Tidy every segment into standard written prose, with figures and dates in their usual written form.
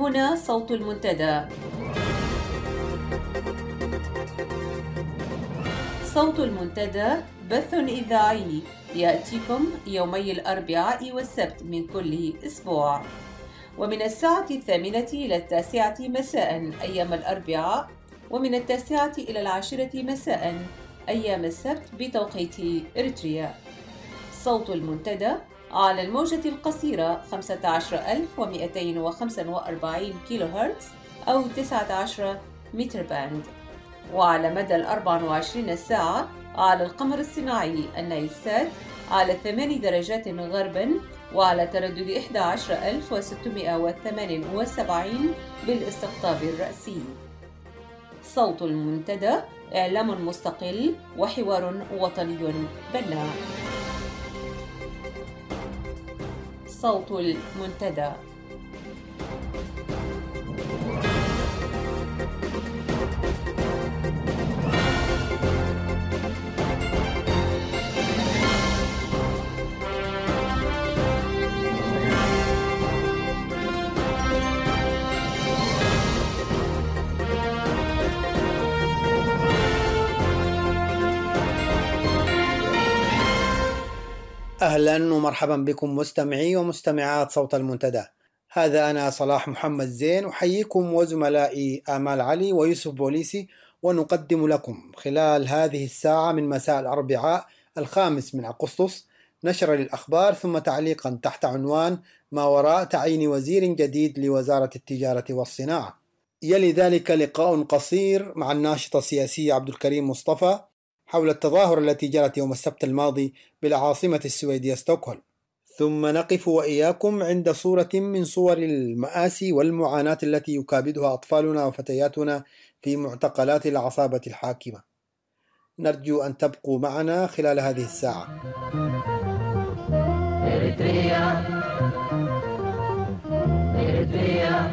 هنا صوت المنتدى. صوت المنتدى بث إذاعي يأتيكم يومي الأربعاء والسبت من كل أسبوع، ومن الساعة 8 إلى 9 مساء أيام الأربعاء، ومن 9 إلى 10 مساء أيام السبت بتوقيت إريتريا. صوت المنتدى على الموجة القصيرة 15245 كيلو هرتز أو 19 متر باند، وعلى مدى 24 ساعة على القمر الصناعي النايلسات على 8 درجات غرباً وعلى تردد 11678 بالاستقطاب الرأسي. صوت المنتدى إعلام مستقل وحوار وطني بناء. صوت المنتدى. أهلا ومرحبا بكم مستمعي ومستمعات صوت المنتدى. هذا أنا صلاح محمد زين، أحييكم وزملائي آمال علي ويوسف بوليسي، ونقدم لكم خلال هذه الساعة من مساء الأربعاء 5 أغسطس نشر للأخبار، ثم تعليقا تحت عنوان ما وراء تعيين وزير جديد لوزارة التجارة والصناعة. يلي ذلك لقاء قصير مع الناشط السياسي عبد الكريم مصطفى حول التظاهرة التي جرت يوم السبت الماضي بالعاصمة السويدية ستوكهولم، ثم نقف وإياكم عند صورة من صور المآسي والمعاناة التي يكابدها أطفالنا وفتياتنا في معتقلات العصابة الحاكمة. نرجو أن تبقوا معنا خلال هذه الساعة. إريتريا إريتريا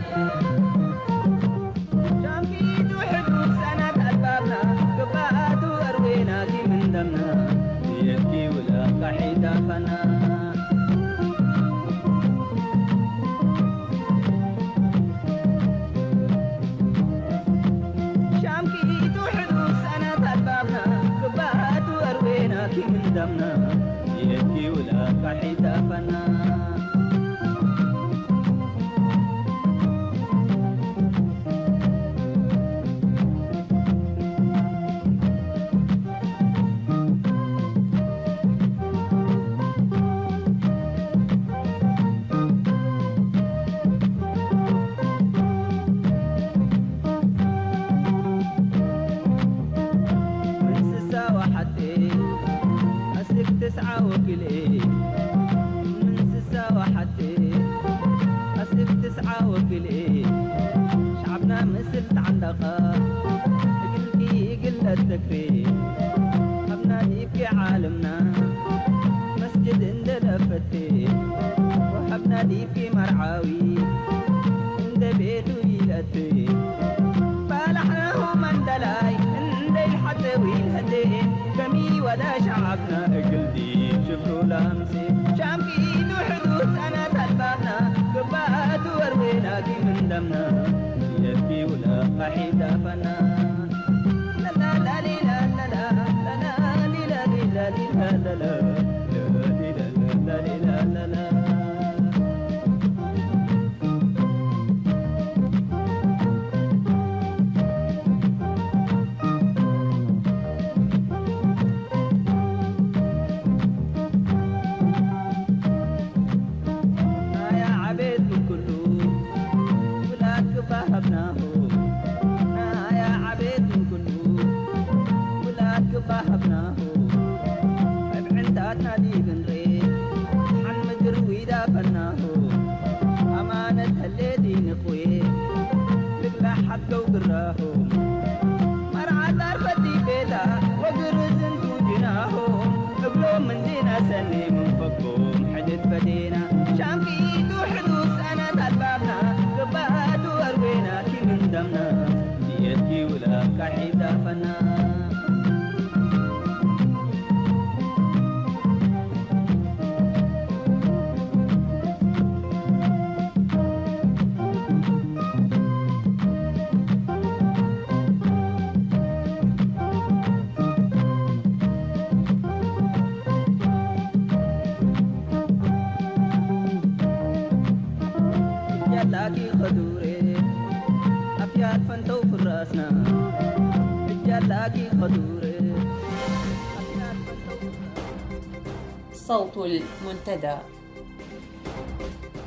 صوت المنتدى.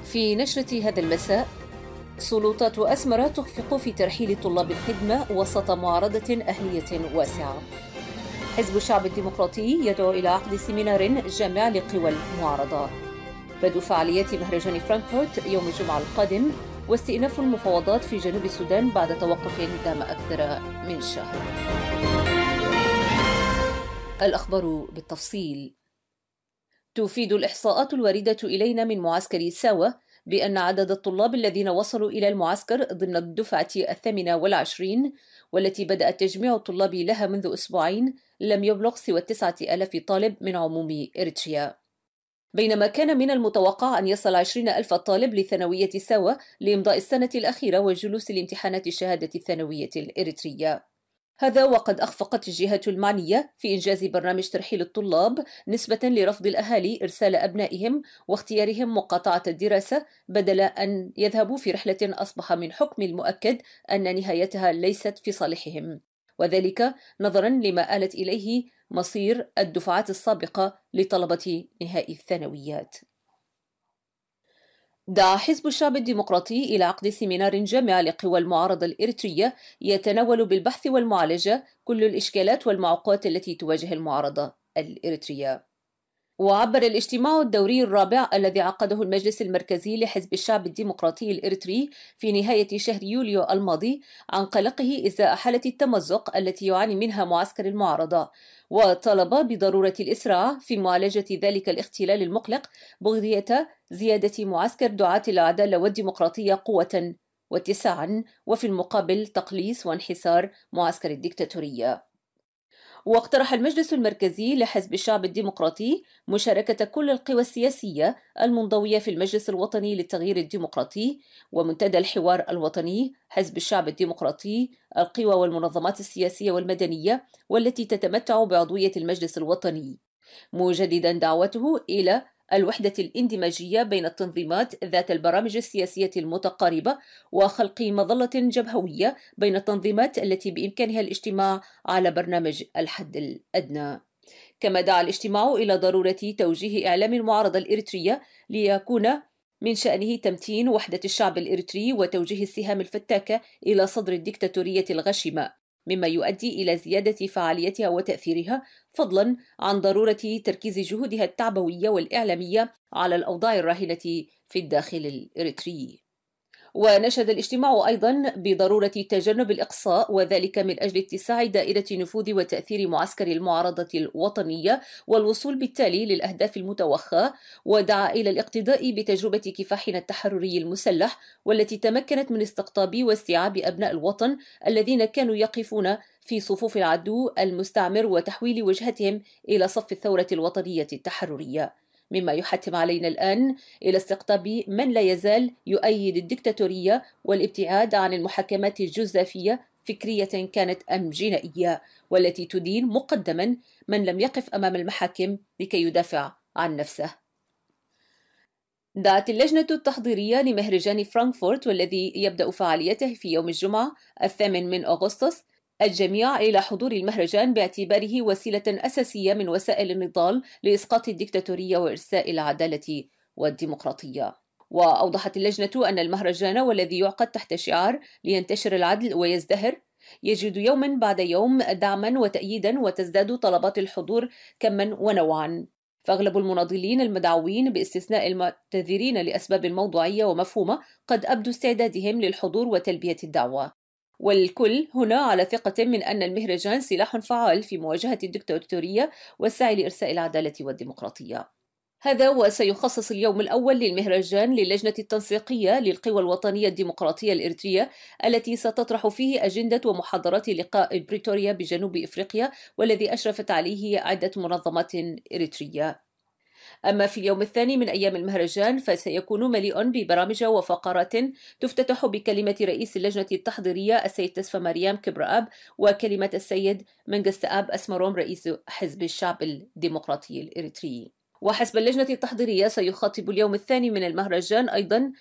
في نشرة هذا المساء، سلطات أسمرة تخفق في ترحيل طلاب الخدمة وسط معارضة أهلية واسعة. حزب الشعب الديمقراطي يدعو إلى عقد سيمينار جامع لقوى المعارضة. بدء فعاليات مهرجان فرانكفورت يوم الجمعة القادم، واستئناف المفاوضات في جنوب السودان بعد توقف دام أكثر من شهر. الأخبار بالتفصيل. تفيد الإحصاءات الواردة إلينا من معسكر ساوة بأن عدد الطلاب الذين وصلوا إلى المعسكر ضمن الدفعة 28 والتي بدأ تجميع الطلاب لها منذ أسبوعين لم يبلغ سوى 9,000 طالب من عموم إريتريا، بينما كان من المتوقع أن يصل 20,000 طالب لثانوية ساوة لإمضاء السنة الأخيرة وجلوس الامتحانات الشهادة الثانوية الإريترية. هذا وقد أخفقت الجهات المعنية في إنجاز برنامج ترحيل الطلاب نسبة لرفض الأهالي إرسال أبنائهم واختيارهم مقاطعة الدراسة بدل أن يذهبوا في رحلة أصبح من حكم المؤكد أن نهايتها ليست في صالحهم، وذلك نظرا لما آلت إليه مصير الدفعات السابقة لطلبة نهائي الثانويات. دعا حزب الشعب الديمقراطي إلى عقد سيمينار جامع لقوى المعارضة الإريترية يتناول بالبحث والمعالجة كل الإشكالات والمعوقات التي تواجه المعارضة الإريترية. وعبر الاجتماع الدوري الرابع الذي عقده المجلس المركزي لحزب الشعب الديمقراطي الإريتري في نهاية شهر يوليو الماضي عن قلقه إزاء حالة التمزق التي يعاني منها معسكر المعارضة، وطالب بضرورة الإسراع في معالجة ذلك الاختلال المقلق بغية زيادة معسكر دعاة العدالة والديمقراطية قوة واتساعا، وفي المقابل تقليص وانحسار معسكر الديكتاتورية. واقترح المجلس المركزي لحزب الشعب الديمقراطي مشاركة كل القوى السياسية المنضوية في المجلس الوطني للتغيير الديمقراطي ومنتدى الحوار الوطني، حزب الشعب الديمقراطي، القوى والمنظمات السياسية والمدنية والتي تتمتع بعضوية المجلس الوطني، مجددا دعوته إلى الوحدة الاندماجية بين التنظيمات ذات البرامج السياسية المتقاربة وخلق مظلة جبهوية بين التنظيمات التي بإمكانها الاجتماع على برنامج الحد الأدنى. كما دعا الاجتماع إلى ضرورة توجيه إعلام المعارضة الإريترية ليكون من شأنه تمتين وحدة الشعب الإريتري وتوجيه السهام الفتاكة إلى صدر الديكتاتورية الغشمة، مما يؤدي إلى زيادة فعاليتها وتأثيرها، فضلا عن ضرورة تركيز جهودها التعبوية والإعلامية على الأوضاع الراهنة في الداخل الإريتري. ونشد الاجتماع أيضا بضرورة تجنب الإقصاء، وذلك من أجل اتساع دائرة نفوذ وتأثير معسكر المعارضة الوطنية والوصول بالتالي للأهداف المتوخاة، ودعا إلى الاقتداء بتجربة كفاحنا التحرري المسلح والتي تمكنت من استقطاب واستيعاب أبناء الوطن الذين كانوا يقفون في صفوف العدو المستعمر وتحويل وجهتهم إلى صف الثورة الوطنية التحررية، مما يحتم علينا الآن إلى استقطاب من لا يزال يؤيد الدكتاتورية والابتعاد عن المحاكمات الجزافية فكرية كانت أم جنائية، والتي تدين مقدما من لم يقف أمام المحاكم لكي يدافع عن نفسه. دعت اللجنة التحضيرية لمهرجان فرانكفورت والذي يبدأ فعاليته في يوم الجمعة 8 أغسطس الجميع إلى حضور المهرجان باعتباره وسيلة أساسية من وسائل النضال لإسقاط الديكتاتورية وإرساء العدالة والديمقراطية. وأوضحت اللجنة أن المهرجان والذي يعقد تحت شعار لينتشر العدل ويزدهر يجد يوما بعد يوم دعما وتأييدا وتزداد طلبات الحضور كما ونوعا، فأغلب المناضلين المدعوين باستثناء المعتذرين لأسباب موضوعية ومفهومة قد أبدوا استعدادهم للحضور وتلبية الدعوة، والكل هنا على ثقة من أن المهرجان سلاح فعال في مواجهة الدكتاتورية والسعي لإرساء العدالة والديمقراطية. هذا وسيخصص اليوم الأول للمهرجان للجنة التنسيقية للقوى الوطنية الديمقراطية الإريترية التي ستطرح فيه أجندة ومحاضرات لقاء بريتوريا بجنوب إفريقيا والذي أشرفت عليه عدة منظمات إريترية. أما في اليوم الثاني من أيام المهرجان فسيكون مليء ببرامج وفقرات تفتتح بكلمة رئيس اللجنة التحضيرية السيد تسفى مريم كبرآب وكلمة السيد منجست آب أسمروم رئيس حزب الشعب الديمقراطي الإريتري. وحسب اللجنة التحضيرية سيخاطب اليوم الثاني من المهرجان أيضا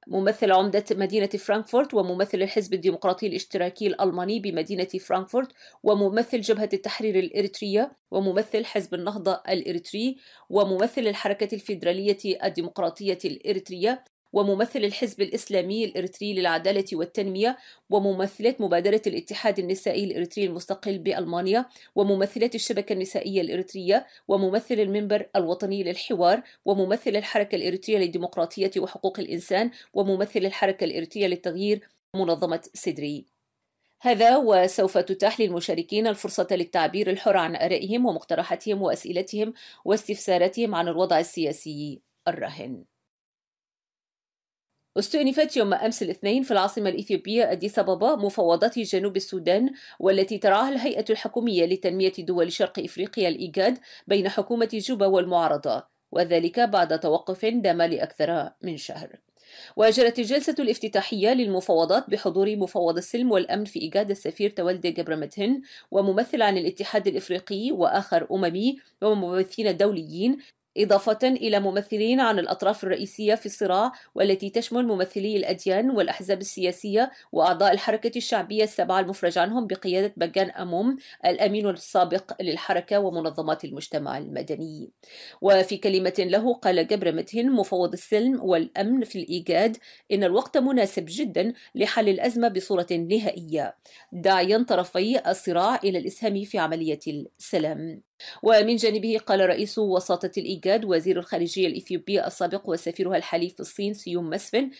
ممثل عمدة مدينة فرانكفورت وممثل الحزب الديمقراطي الاشتراكي الألماني بمدينة فرانكفورت وممثل جبهة التحرير الإريترية وممثل حزب النهضة الإريتري وممثل الحركة الفيدرالية الديمقراطية الإريترية وممثل الحزب الإسلامي الإريتري للعدالة والتنمية وممثلة مبادرة الاتحاد النسائي الإريتري المستقل بألمانيا وممثلة الشبكة النسائية الإريترية وممثل المنبر الوطني للحوار وممثل الحركة الإريترية للديمقراطية وحقوق الإنسان وممثل الحركة الإريترية للتغيير منظمة سدري. هذا وسوف تتاح للمشاركين الفرصة للتعبير الحر عن آرائهم ومقترحاتهم وأسئلتهم واستفساراتهم عن الوضع السياسي الراهن. استئنفت يوم أمس الاثنين في العاصمة الإثيوبية أديس أبابا مفاوضات جنوب السودان والتي ترعاها الهيئة الحكومية لتنمية دول شرق إفريقيا الإيجاد بين حكومة جوبا والمعارضة، وذلك بعد توقف دام لأكثر من شهر. وجرت الجلسة الافتتاحية للمفاوضات بحضور مفوض السلم والأمن في إيجاد السفير تولدي جبرمتهن وممثل عن الاتحاد الإفريقي وآخر أممي وممثلين دوليين، إضافة إلى ممثلين عن الأطراف الرئيسية في الصراع والتي تشمل ممثلي الأديان والأحزاب السياسية وأعضاء الحركة الشعبية السبعة المفرج عنهم بقيادة بجان أموم الأمين السابق للحركة ومنظمات المجتمع المدني. وفي كلمة له قال جبرمتهن مفوض السلم والأمن في الإيجاد إن الوقت مناسب جدا لحل الأزمة بصورة نهائية، داعيا طرفي الصراع إلى الإسهام في عملية السلام. ومن جانبه قال رئيس وساطة الإيجاد وزير الخارجية الإثيوبي السابق وسفيرها الحالي في الصين سيوم مسفن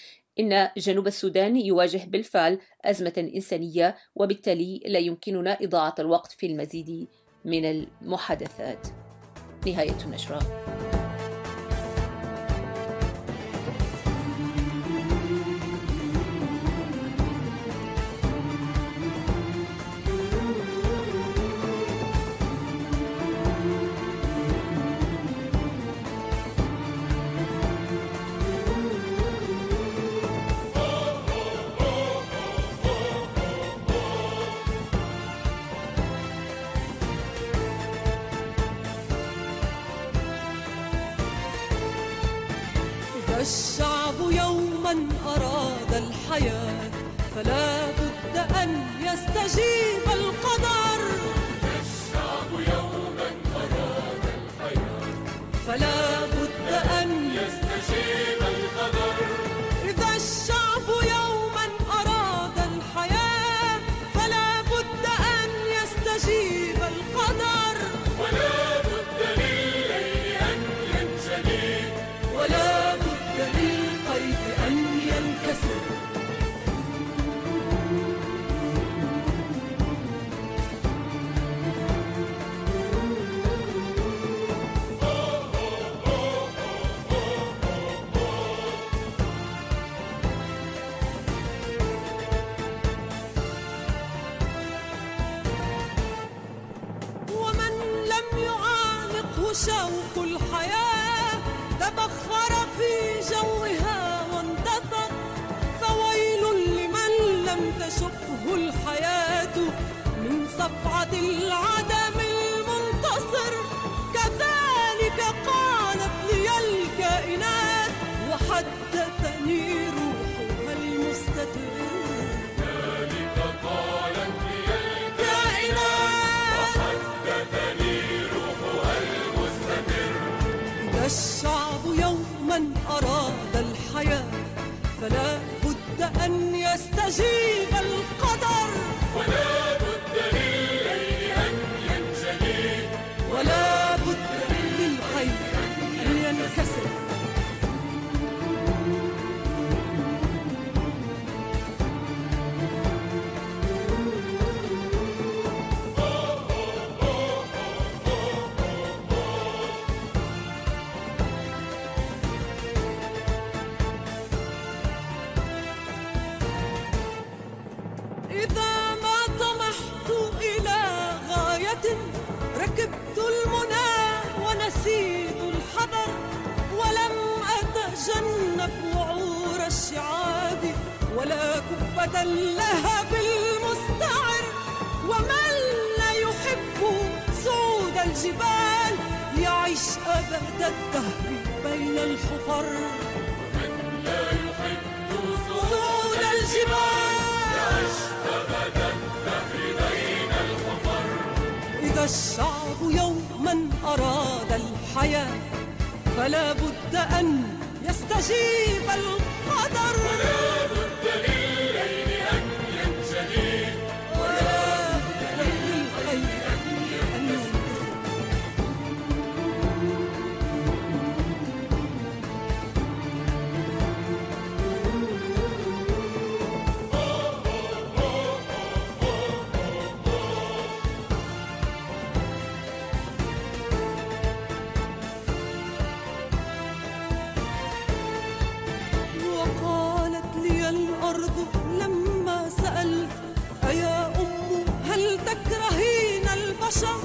إن جنوب السودان يواجه بالفعل أزمة إنسانية، وبالتالي لا يمكننا إضاعة الوقت في المزيد من المحادثات. نهاية النشرة. الشعب يوما أراد الحياة فلا بد أن يستجيب القدر. الشعب يوما أراد الحياة فلا بد أن يستجيب القدر. إذا الشعب يوما أراد الحياة فلا بد أن يستجيب القدر. ولا بد للليل أن ينجلي ولا للقيد أن ينكسر. ومن لم يعانقه شوق الحياة تبخر في جوها واندثر، فويل لمن لم تشقه الحياة من صفعة العدم المنتصر. كذلك قالت لي الكائنات وحدثني روحها المستتر. كذلك قالت لي الكائنات وحدثني روحها المستتر. إذا الشعب يوما أراد الحياة فلا بد أن يستجيب القدر. ولا بد للليل أن ينجلي ولا بد للخير أن ينكسر. إذا ما طمحت إلى غاية ركبت المنى ونسيت الحذر، ولم أتجنب وعور الشعاب ولا كبة اللهب المستعر. ومن لا يحب صعود الجبال يعيش أبد الدهر بين الحفر. ومن لا يحب الجبال إذا الشعب يوما أراد الحياة فلا بد أن يستجيب القدر ولا بد للليل أن ينجلي ولا بد للخير أن ينتصر. وقالت لي الأرض لما سألت أيا أم هل تكرهين البشر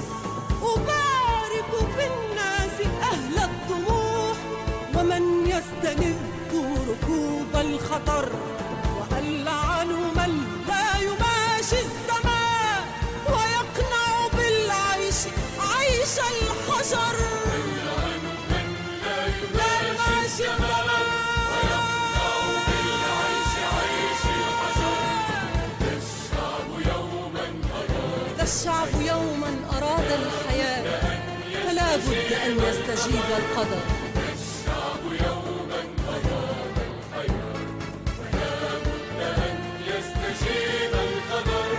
أبارك في الناس أهل الطموح ومن يستلذ ركوب الخطر وألعن من لا يماشي السماء ويقنع بالعيش عيش الحجر لا يماشي السماء الشعب يوما أراد الحياة فلا بد أن يستجيب القدر الشعب يوما أراد الحياة فلا بد أن يستجيب القدر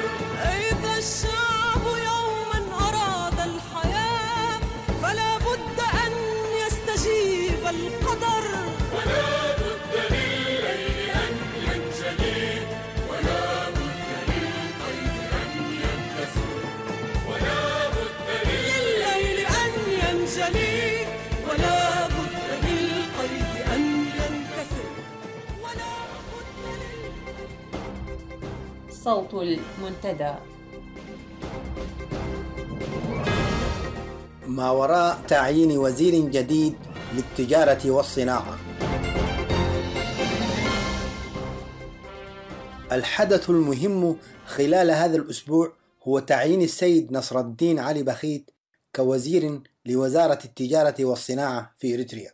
إذا الشعب يوما أراد الحياة فلا بد أن يستجيب القدر ولا بد للليل أن ينجلي ولا بد للقيد أن ينكسر ولا بد للليل أن ينجلي ولا بد للقيد أن ينكسر ولا بد صوت المنتدى. ما وراء تعيين وزير جديد للتجارة والصناعة. الحدث المهم خلال هذا الأسبوع هو تعيين السيد نصر الدين علي بخيت كوزير لوزارة التجارة والصناعة في إريتريا.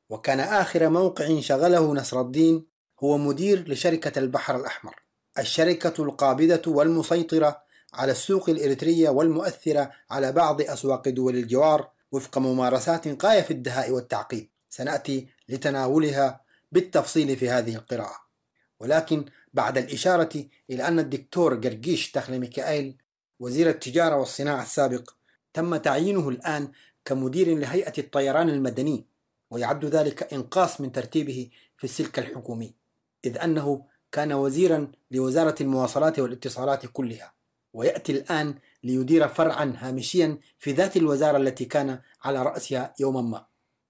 وكان آخر موقع شغله نصر الدين هو مدير لشركة البحر الأحمر، الشركة القابضة والمسيطرة على السوق الإريترية والمؤثرة على بعض أسواق دول الجوار وفق ممارسات غاية في الدهاء والتعقيد سنأتي لتناولها بالتفصيل في هذه القراءة. ولكن بعد الإشارة إلى أن الدكتور جرجيش تخلي ميكائيل وزير التجارة والصناعة السابق تم تعيينه الآن كمدير لهيئة الطيران المدني، ويعد ذلك إنقاص من ترتيبه في السلك الحكومي، إذ أنه كان وزيرا لوزارة المواصلات والاتصالات كلها، ويأتي الآن ليدير فرعا هامشيا في ذات الوزارة التي كان على رأسها يوما ما.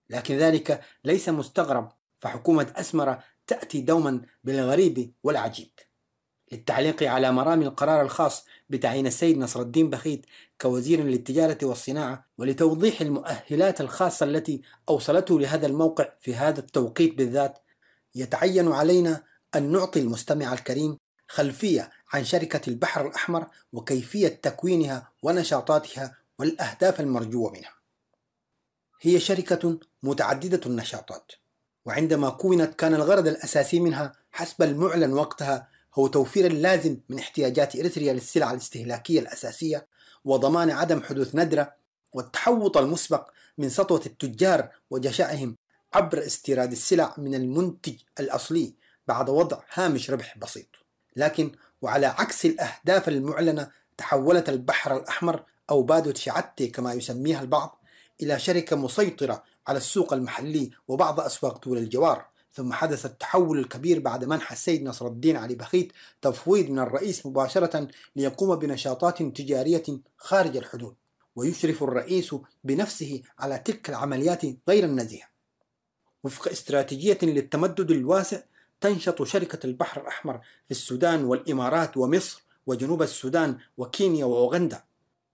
لكن ذلك ليس مستغرب، فحكومة أسمرة تأتي دوما بالغريب والعجيب. للتعليق على مرام القرار الخاص بتعيين السيد نصر الدين بخيت كوزير للتجارة والصناعة، ولتوضيح المؤهلات الخاصة التي أوصلته لهذا الموقع في هذا التوقيت بالذات، يتعين علينا أن نعطي المستمع الكريم خلفية عن شركة البحر الأحمر وكيفية تكوينها ونشاطاتها والأهداف المرجوة منها. هي شركة متعددة النشاطات، وعندما كونت كان الغرض الأساسي منها حسب المعلن وقتها هو توفير اللازم من احتياجات إريتريا للسلع الاستهلاكية الأساسية وضمان عدم حدوث ندرة والتحوط المسبق من سطوة التجار وجشعهم عبر استيراد السلع من المنتج الأصلي بعد وضع هامش ربح بسيط. لكن وعلى عكس الأهداف المعلنة تحولت البحر الأحمر أو بادوت شعتي كما يسميها البعض إلى شركة مسيطرة على السوق المحلي وبعض أسواق دول الجوار. ثم حدث التحول الكبير بعد منح السيد نصر الدين علي بخيت تفويض من الرئيس مباشرة ليقوم بنشاطات تجارية خارج الحدود، ويشرف الرئيس بنفسه على تلك العمليات غير النزيهة. وفق استراتيجية للتمدد الواسع تنشط شركة البحر الأحمر في السودان والإمارات ومصر وجنوب السودان وكينيا وأوغندا،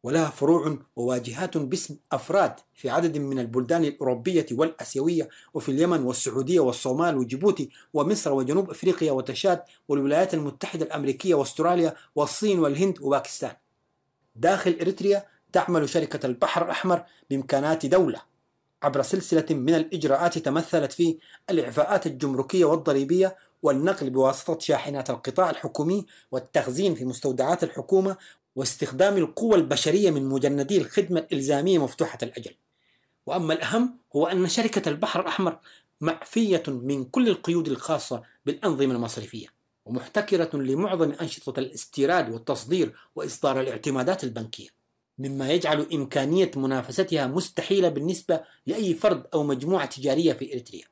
ولها فروع وواجهات باسم أفراد في عدد من البلدان الأوروبية والأسيوية، وفي اليمن والسعودية والصومال وجيبوتي ومصر وجنوب أفريقيا وتشاد والولايات المتحدة الأمريكية واستراليا والصين والهند وباكستان. داخل إريتريا تعمل شركة البحر الأحمر بإمكانات دولة عبر سلسلة من الإجراءات تمثلت في الإعفاءات الجمركية والضريبية والنقل بواسطة شاحنات القطاع الحكومي والتخزين في مستودعات الحكومة واستخدام القوى البشرية من مجندي الخدمة الإلزامية مفتوحة الأجل. وأما الأهم هو أن شركة البحر الأحمر معفية من كل القيود الخاصة بالأنظمة المصرفية ومحتكرة لمعظم أنشطة الاستيراد والتصدير وإصدار الاعتمادات البنكية، مما يجعل إمكانية منافستها مستحيلة بالنسبة لأي فرد أو مجموعة تجارية في إريتريا.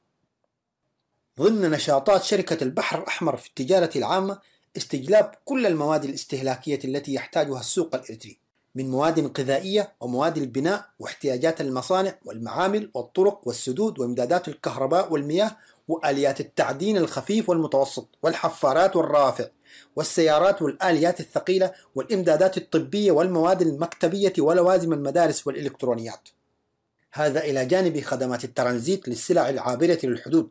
ضمن نشاطات شركة البحر الأحمر في التجارة العامة استجلاب كل المواد الاستهلاكية التي يحتاجها السوق الإريتري من مواد غذائية ومواد البناء واحتياجات المصانع والمعامل والطرق والسدود وإمدادات الكهرباء والمياه وآليات التعدين الخفيف والمتوسط والحفارات والرافع والسيارات والآليات الثقيلة والإمدادات الطبية والمواد المكتبية ولوازم المدارس والإلكترونيات. هذا إلى جانب خدمات الترانزيت للسلع العابرة للحدود.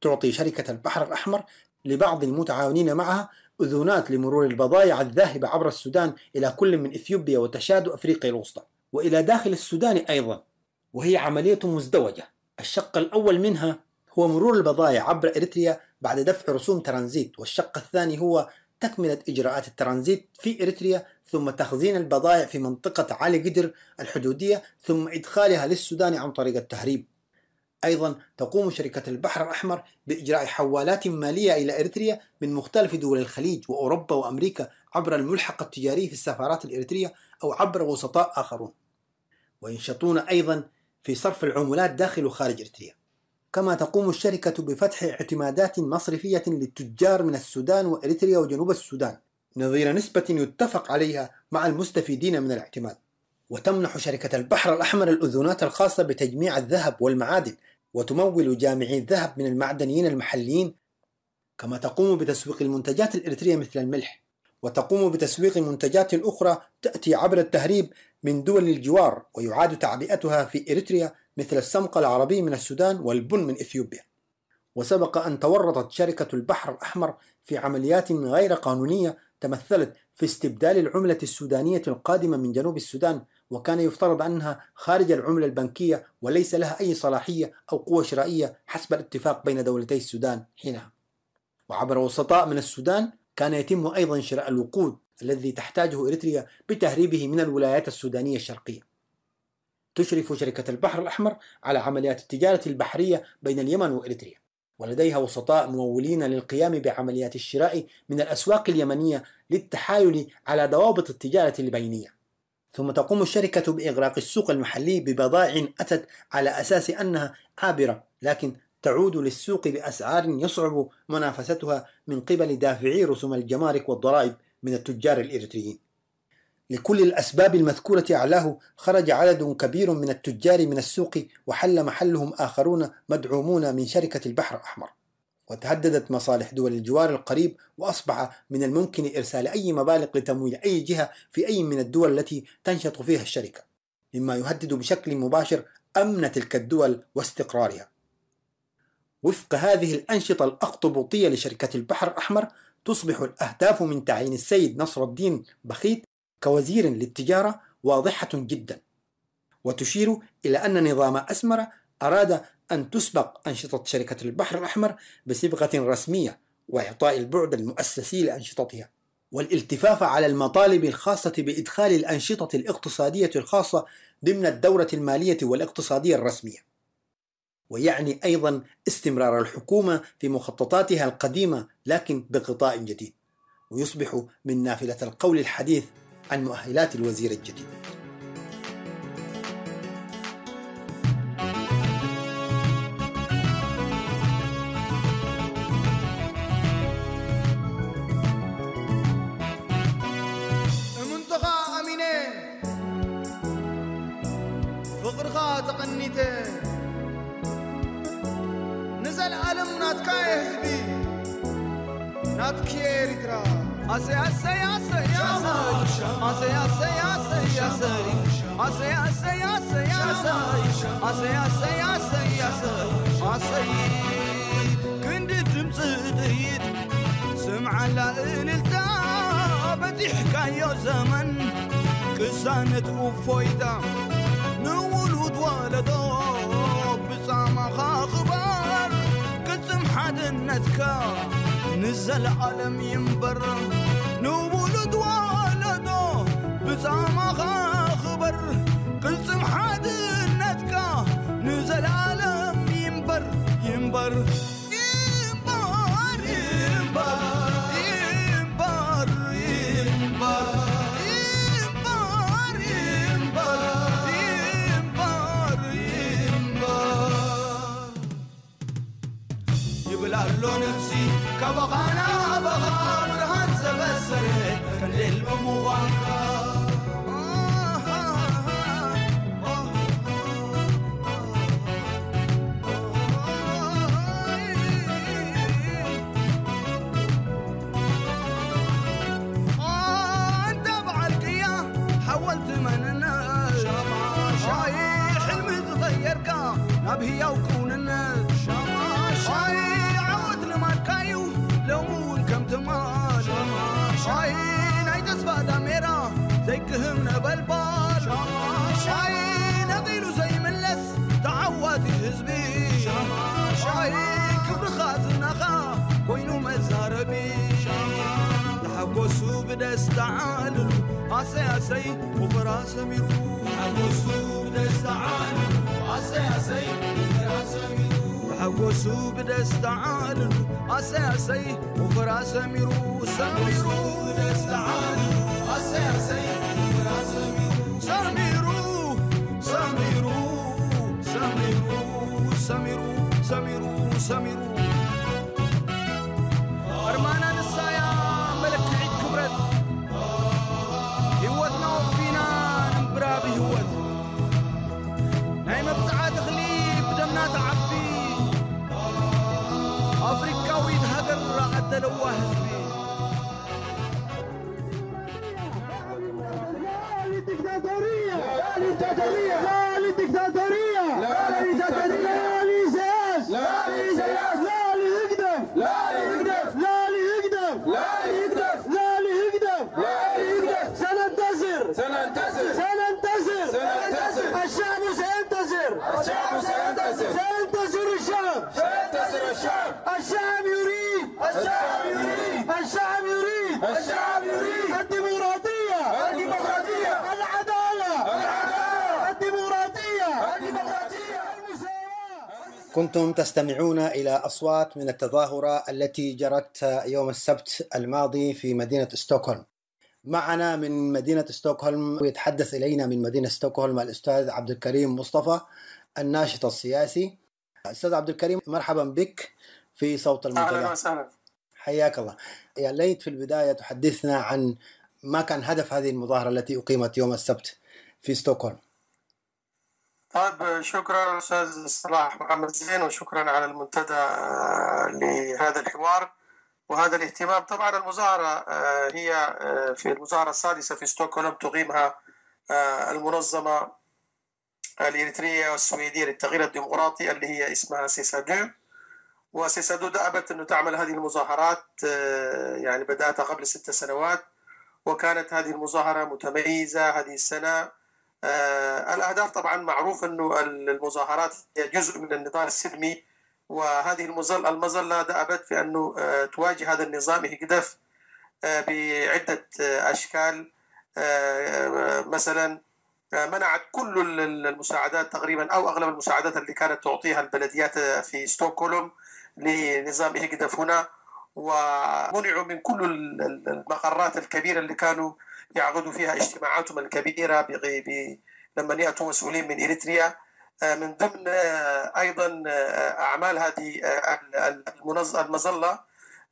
تعطي شركة البحر الأحمر لبعض المتعاونين معها أذونات لمرور البضائع الذاهبة عبر السودان إلى كل من إثيوبيا وتشاد أفريقيا الوسطى وإلى داخل السودان أيضا، وهي عملية مزدوجة. الشق الأول منها هو مرور البضائع عبر إريتريا بعد دفع رسوم ترانزيت، والشق الثاني هو تكملة إجراءات الترانزيت في إريتريا ثم تخزين البضائع في منطقة علي قدر الحدودية ثم إدخالها للسودان عن طريق التهريب. أيضا تقوم شركة البحر الأحمر بإجراء حوالات مالية إلى إريتريا من مختلف دول الخليج وأوروبا وأمريكا عبر الملحق التجاري في السفارات الإريترية أو عبر وسطاء آخرون، وينشطون أيضا في صرف العملات داخل وخارج إريتريا. كما تقوم الشركة بفتح اعتمادات مصرفية للتجار من السودان وإريتريا وجنوب السودان نظير نسبة يتفق عليها مع المستفيدين من الاعتماد. وتمنح شركة البحر الأحمر الأذونات الخاصة بتجميع الذهب والمعادن وتمول جامعي الذهب من المعدنيين المحليين. كما تقوم بتسويق المنتجات الإريترية مثل الملح، وتقوم بتسويق منتجات أخرى تأتي عبر التهريب من دول الجوار ويعاد تعبئتها في إريتريا مثل السمق العربي من السودان والبن من إثيوبيا. وسبق أن تورطت شركة البحر الأحمر في عمليات غير قانونية تمثلت في استبدال العملة السودانية القادمة من جنوب السودان، وكان يفترض أنها خارج العملة البنكية وليس لها أي صلاحية أو قوة شرائية حسب الاتفاق بين دولتي السودان حينها. وعبر وسطاء من السودان كان يتم أيضا شراء الوقود الذي تحتاجه إريتريا بتهريبه من الولايات السودانية الشرقية. تشرف شركة البحر الأحمر على عمليات التجارة البحرية بين اليمن وإريتريا، ولديها وسطاء ممولين للقيام بعمليات الشراء من الأسواق اليمنية للتحايل على ضوابط التجارة البينية. ثم تقوم الشركة بإغراق السوق المحلي ببضائع أتت على أساس أنها عابرة، لكن تعود للسوق بأسعار يصعب منافستها من قبل دافعي رسوم الجمارك والضرائب من التجار الإريتريين. لكل الأسباب المذكورة أعلاه خرج عدد كبير من التجار من السوق وحل محلهم آخرون مدعومون من شركة البحر الأحمر، وتهددت مصالح دول الجوار القريب، وأصبح من الممكن إرسال أي مبالغ لتمويل أي جهة في أي من الدول التي تنشط فيها الشركة، مما يهدد بشكل مباشر أمن تلك الدول واستقرارها. وفق هذه الأنشطة الأخطبوطية لشركة البحر الأحمر تصبح الأهداف من تعيين السيد نصر الدين بخيت كوزير للتجارة واضحة جدا، وتشير إلى أن نظام أسمرة أراد أن تسبق أنشطة شركة البحر الأحمر بصبغة رسمية وإعطاء البعد المؤسسي لأنشطتها، والالتفاف على المطالب الخاصة بإدخال الأنشطة الاقتصادية الخاصة ضمن الدورة المالية والاقتصادية الرسمية، ويعني أيضا استمرار الحكومة في مخططاتها القديمة لكن بغطاء جديد، ويصبح من نافلة القول الحديث عن مؤهلات الوزير الجديد. منتخى أمينة فقرخا تقنيته نزل عالم ناتكاي هزبي ناتكي إريترا أسي أسي أسي يا سي أسي أسي أسي يا سي أسي أسي أسي يا سي أسي أسي أسي يا سي أسي كنت تمسديد سمع لائن التابة حكاية زمن كسانة وفويدة نولود ولدو بسامة خاخبار كتم حد النتكا نزل عالم ينبر نولد والده بزعما خبر كل سمحاد النتكا نزل عالم ينبر ينبر يبلالو نفسي كبغانا بغا برهان سبسر كان للمواقع انت بعالقية حولت مننا شاي حلم صغير كا نبهي وكون الناس لو مون كم تمال شاين عيد اسفادا ميرا زي كهمنا بالبال شاين اغيلو زي ملس تعواتي هزبي شاين كبر خازنا خا كوينو مزاربي تحبسو بدس تعالو اسي وفراس ميرو تحبسو بدس تعالو اسي وفراس ميرو حقوسو بدس تعالو اساسي وفراس ميرو سميرو بدس تعالو اساسي وفراس ميرو سميرو سميرو سميرو سميرو سميرو سميرو ارمانا نسايا ملك عيد كبرت هوتنا وفينا نبرا بهوت نايمة بتعاد غليب بدمنا تعبي أفريقاوي هجر عدل وهزبي لا للدكتاتورية لا للدكتاتورية لا للدكتاتورية لا للدكتاتورية لا لإساس لا لإساس لا ليقدف لا ليقدف لا ليقدف لا ليقدف لا ليقدف لا ليقدف سننتصر سننتصر سننتصر سننتصر الشعب سينتصر الشعب سينتصر سينتصر الشعب سينتصر الشعب الشعب يريد الشعب يريد الشعب يريد الشعب يريد الديمقراطية الديمقراطية العدالة العدالة الديمقراطية الديمقراطية المساواة. كنتم تستمعون إلى أصوات من التظاهرة التي جرت يوم السبت الماضي في مدينة ستوكهولم. معنا من مدينة ستوكهولم ويتحدث إلينا من مدينة ستوكهولم الأستاذ عبد الكريم مصطفى الناشط السياسي. أستاذ عبد الكريم مرحبا بك في صوت المنتدى. أهلا وسهلا. حياك الله. يا ليت في البداية تحدثنا عن ما كان هدف هذه المظاهرة التي أقيمت يوم السبت في ستوكهولم. طيب شكرا أستاذ صلاح محمد زين، وشكرا على المنتدى لهذا الحوار وهذا الاهتمام. طبعا المظاهرة هي في المظاهرة السادسة في ستوكهولم تقيمها المنظمة الإريترية والسويدية للتغيير الديمقراطي اللي هي اسمها سيسادو. وسيسادو دأبت أنه تعمل هذه المظاهرات، يعني بدأتها قبل 6 سنوات، وكانت هذه المظاهرة متميزة هذه السنة. الأهداف طبعا معروف أنه المظاهرات هي جزء من النضال السلمي، وهذه المظلة دأبت في أنه تواجه هذا النظام يهدف بعدة أشكال. مثلا منعت كل المساعدات تقريبا أو أغلب المساعدات اللي كانت تعطيها البلديات في ستوكهولم لنظام يهدف هنا، ومنعوا من كل المقرات الكبيرة اللي كانوا يعقدوا فيها اجتماعاتهم الكبيرة لما يأتوا مسؤولين من إريتريا. من ضمن أيضا أعمال هذه المظلة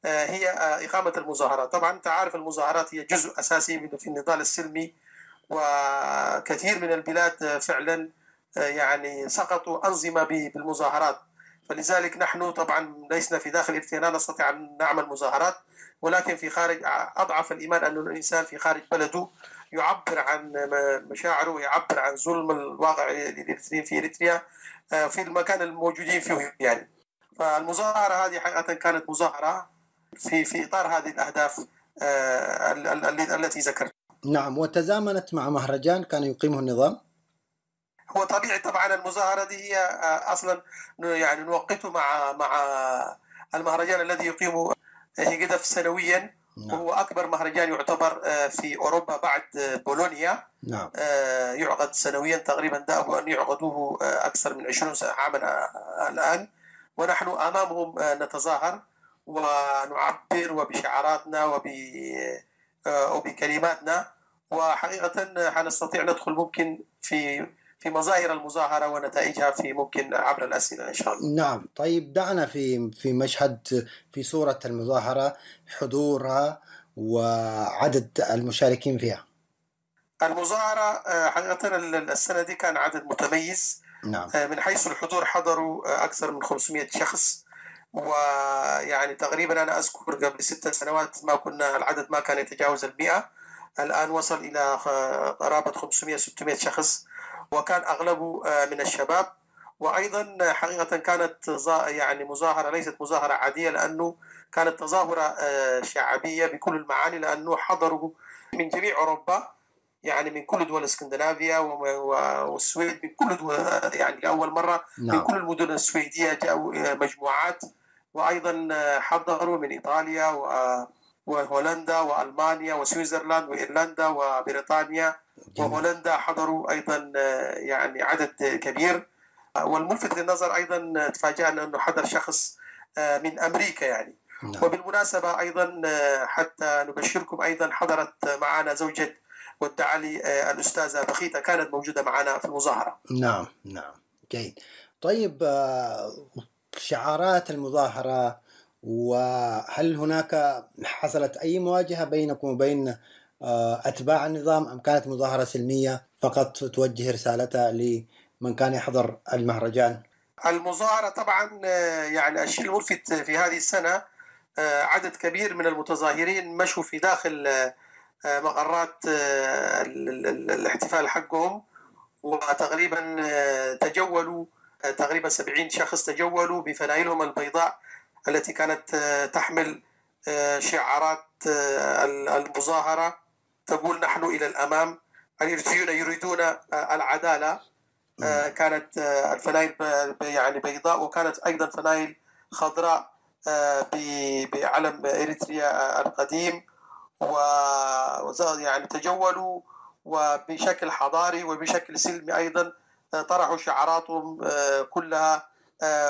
هي إقامة المظاهرات. طبعا أنت عارف المظاهرات هي جزء أساسي في النضال السلمي، وكثير من البلاد فعلا يعني سقطوا أنظمة بالمظاهرات. فلذلك نحن طبعا لسنا في داخل إريتريا لا نستطيع أن نعمل مظاهرات، ولكن في خارج أضعف الإيمان أن الإنسان في خارج بلده يعبر عن مشاعره ويعبر عن ظلم الواقع الإريتريين في إريتريا في المكان الموجودين فيه يعني. فالمظاهرة هذه حقيقة كانت مظاهرة في إطار هذه الأهداف التي ذكرت. نعم، وتزامنت مع مهرجان كان يقيمه النظام. هو طبيعي طبعا المظاهرة دي هي أصلا يعني نوقته مع المهرجان الذي يقيمه هيجدف سنويا، وهو أكبر مهرجان يعتبر في أوروبا بعد بولونيا. نعم. يعقد سنويا تقريبا، دأبوا أن يعقدوه أكثر من 20 عاما الآن، ونحن أمامهم نتظاهر ونعبر وبشعاراتنا وبكلماتنا، وحقيقة حنستطيع ندخل ممكن في مظاهر المظاهرة ونتائجها ممكن عبر الأسئلة إن شاء الله. نعم. طيب دعنا في مشهد، في صورة المظاهرة، حضورها وعدد المشاركين فيها. المظاهرة حقيقة السنة دي كان عدد متميز. نعم. من حيث الحضور حضروا أكثر من 500 شخص، ويعني تقريبا أنا أذكر قبل 6 سنوات العدد ما كان يتجاوز 100. الآن وصل إلى قرابة 500-600 شخص، وكان أغلبه من الشباب. وأيضا حقيقة كانت يعني مظاهرة ليست مظاهرة عادية، لأنه كانت تظاهرة شعبية بكل المعاني، لأنه حضروا من جميع أوروبا، يعني من كل دول اسكندنافيا والسويد، من كل دول، يعني لأول مرة من كل المدن السويدية جاءوا مجموعات. وأيضا حضروا من إيطاليا وهولندا وألمانيا وسويسرلاند وإيرلندا وبريطانيا وهولندا، حضروا أيضا يعني عدد كبير. والملفت للنظر أيضا تفاجأنا أنه حضر شخص من أمريكا يعني. وبالمناسبة أيضا حتى نبشركم، أيضا حضرت معنا زوجة والدعالي الأستاذة بخيتة، كانت موجودة معنا في المظاهرة. نعم. جيد. طيب شعارات المظاهرة، وهل هناك حصلت أي مواجهة بينكم وبين أتباع النظام، أم كانت مظاهرة سلمية فقط توجه رسالتها لمن كان يحضر المهرجان؟ المظاهرة طبعا يعني الشيء الملفت في هذه السنة عدد كبير من المتظاهرين مشوا في داخل مقرات الاحتفال حقهم، وتقريبا تجولوا تقريبا 70 شخص تجولوا بفنايلهم البيضاء التي كانت تحمل شعارات المظاهرة تقول نحن إلى الأمام، الإرثيون يريدون العدالة. كانت الفنايل يعني بيضاء، وكانت أيضا فنايل خضراء بعلم إريتريا القديم، يعني تجولوا وبشكل حضاري وبشكل سلمي أيضا طرحوا شعاراتهم كلها،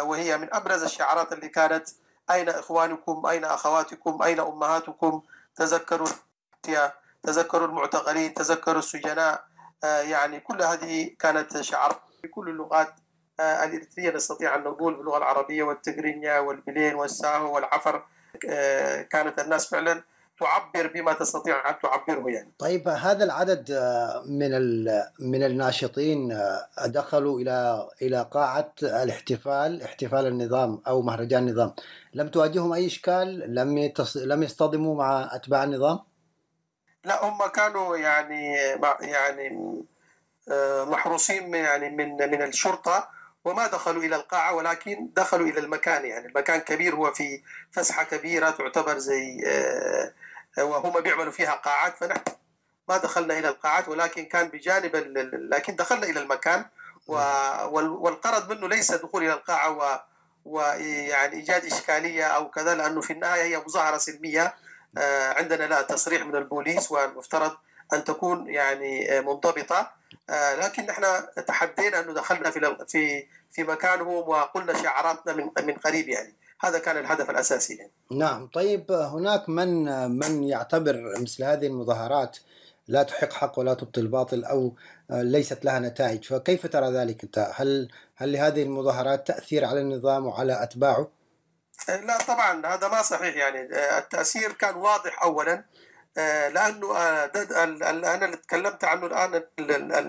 وهي من أبرز الشعارات اللي كانت أين إخوانكم، أين أخواتكم، أين أمهاتكم، تذكروا المعتقلين، تذكروا السجناء. يعني كل هذه كانت شعارات بكل اللغات الإريترية، نستطيع أن نقول باللغة العربية والتجرينيا والبلين والساهو والعفر. كانت الناس فعلا تعبر بما تستطيع أن تعبره يعني. طيب هذا العدد من الناشطين دخلوا إلى قاعة احتفال النظام أو مهرجان النظام، لم تواجههم أي إشكال؟ لم يصطدموا مع أتباع النظام؟ لا، هم كانوا يعني محروسين يعني من الشرطة، وما دخلوا إلى القاعة، ولكن دخلوا إلى المكان. يعني المكان كبير، هو في فسحة كبيرة تعتبر زي وهم بيعملوا فيها قاعات، فنحن ما دخلنا إلى القاعات، ولكن كان بجانب لكن دخلنا إلى المكان. والقرض منه ليس دخول إلى القاعة ويعني إيجاد إشكالية أو كذا، لأنه في النهاية هي مظاهرة سلمية. عندنا لا تصريح من البوليس، والمفترض أن تكون يعني منضبطة، لكن نحن تحدينا أنه دخلنا في مكانهم وقلنا شعاراتنا من قريب. يعني هذا كان الهدف الأساسي يعني. نعم. طيب هناك من يعتبر مثل هذه المظاهرات لا تحق حق ولا تبطل باطل، أو ليست لها نتائج، فكيف ترى ذلك أنت؟ هل لهذه المظاهرات تأثير على النظام وعلى أتباعه؟ لا طبعا، هذا ما صحيح. يعني التأثير كان واضح أولا، لأنه أنا اللي تكلمت عنه الآن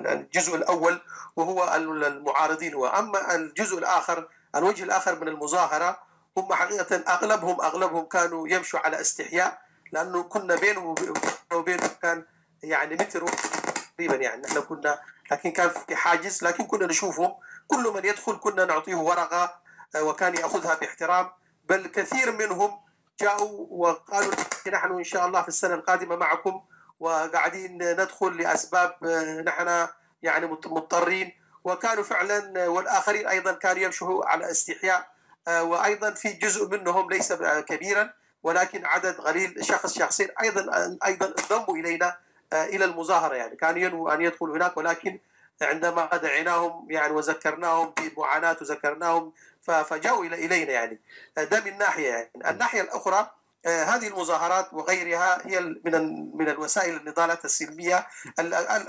الجزء الأول وهو المعارضين، وأما الجزء الآخر، الوجه الآخر من المظاهرة، هم حقيقة أغلبهم كانوا يمشوا على استحياء، لأنه كنا بينه وبينه كان يعني متر تقريبا. يعني نحن كنا، لكن كان في حاجز، لكن كنا نشوفهم، كل من يدخل كنا نعطيه ورقة وكان يأخذها باحترام. بل كثير منهم جاءوا وقالوا نحن إن شاء الله في السنة القادمة معكم، وقاعدين ندخل لأسباب نحن يعني مضطرين. وكانوا فعلا، والآخرين أيضا كانوا يمشوا على استحياء. وأيضا في جزء منهم ليس كبيرا ولكن عدد قليل شخصين أيضا انضموا إلينا إلى المظاهرة، يعني كانوا ينووا أن يدخلوا هناك، ولكن عندما دعيناهم يعني وذكرناهم بالمعاناة وذكرناهم فجاءوا إلينا. يعني ده من ناحية. يعني الناحية الأخرى هذه المظاهرات وغيرها هي من الوسائل النضالات السلمية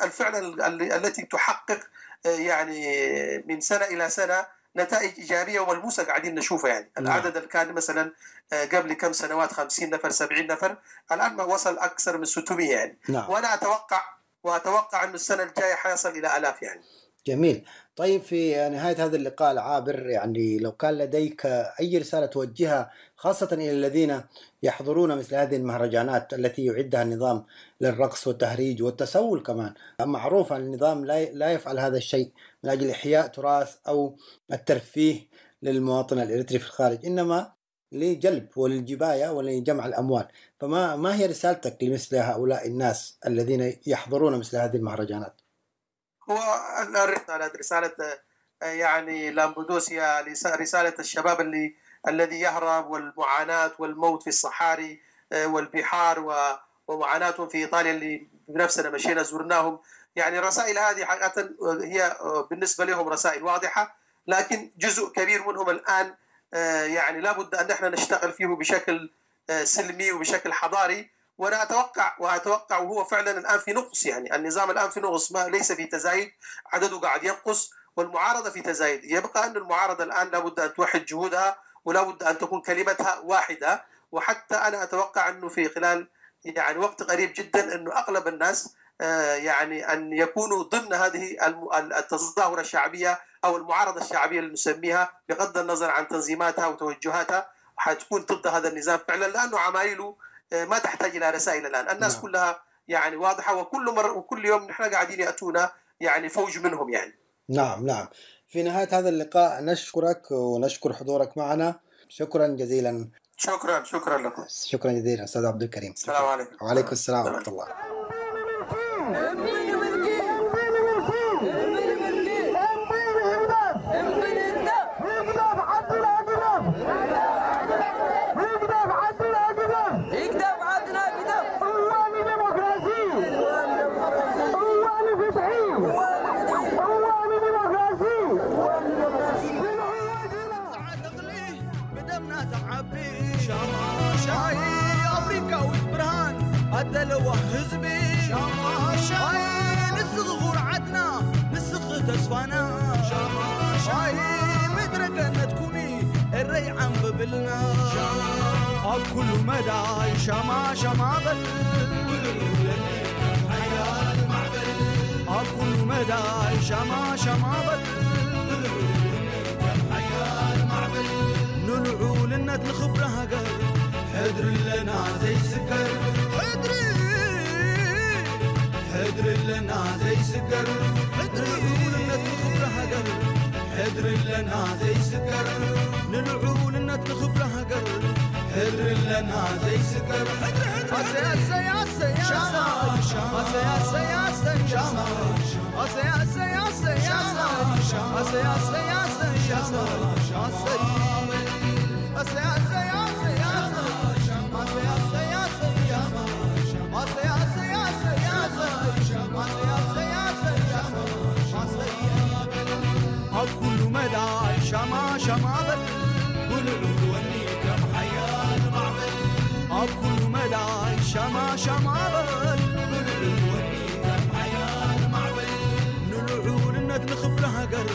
الفعلا التي تحقق يعني من سنة إلى سنة نتائج إيجابية وملموسة قاعدين نشوفها. يعني العدد اللي كان مثلا قبل كم سنوات 50 نفر 70 نفر الآن ما وصل أكثر من 600 يعني. وأنا أتوقع أن السنة الجاية حيصل إلى آلاف يعني. جميل. طيب في نهاية هذا اللقاء العابر، يعني لو كان لديك أي رسالة توجهها خاصة إلى الذين يحضرون مثل هذه المهرجانات التي يعدها النظام للرقص والتهريج والتسول كمان، معروف أن النظام لا يفعل هذا الشيء من أجل إحياء تراث أو الترفيه للمواطن الإريتري في الخارج، إنما لجلب وللجباية ولجمع الأموال. فما هي رسالتك لمثل هؤلاء الناس الذين يحضرون مثل هذه المهرجانات؟ هو رسالة يعني لامبودوسيا، رسالة الشباب الذي يهرب والمعاناة والموت في الصحاري والبحار ومعاناتهم في إيطاليا اللي بنفسنا مشينا زرناهم. يعني الرسائل هذه حقيقة هي بالنسبة لهم رسائل واضحة، لكن جزء كبير منهم الآن يعني لابد أن نحن نشتغل فيه بشكل سلمي وبشكل حضاري. وانا اتوقع وهو فعلا الان في نقص. يعني النظام الان في نقص، ما ليس في تزايد، عدده قاعد ينقص، والمعارضه في تزايد. يبقى ان المعارضه الان لابد ان توحد جهودها ولابد ان تكون كلمتها واحده. وحتى انا اتوقع انه في خلال يعني وقت قريب جدا انه اغلب الناس يعني ان يكونوا ضمن هذه التظاهره الشعبيه او المعارضه الشعبيه اللي نسميها، بغض النظر عن تنظيماتها وتوجهاتها، حتكون ضد هذا النظام فعلا، لانه عمايله ما تحتاج الى رسائل الان. الناس كلها يعني واضحه، وكل يوم نحن قاعدين ياتونا يعني فوج منهم يعني. نعم. في نهايه هذا اللقاء نشكرك ونشكر حضورك معنا، شكرا جزيلا. شكرا لكم. شكرا جزيلا استاذ عبد الكريم. السلام عليكم. وعليكم السلام ورحمه الله. الدلوة حزبي شاي نسغ عدنا نسخ تسفانا شاي مدرقنا تكوني الريعان ببلنا كل مدى شما بل حيا المعبل كل مدى شما بل حيا المعبل نلعو لنا الخبرة قل حدر لنا زي سكر حدر لنا زي سكر نلعو لنا الخبرة قل حدر لنا زي سكر نلعو لنا الخبرة قل حدر لنا زي سكر كل مدى شما بل ولعو ونيكم حيا المعبل كل مدى شما بل ولعو ونيكم حيا المعبل نلعو لنا الخبرة قر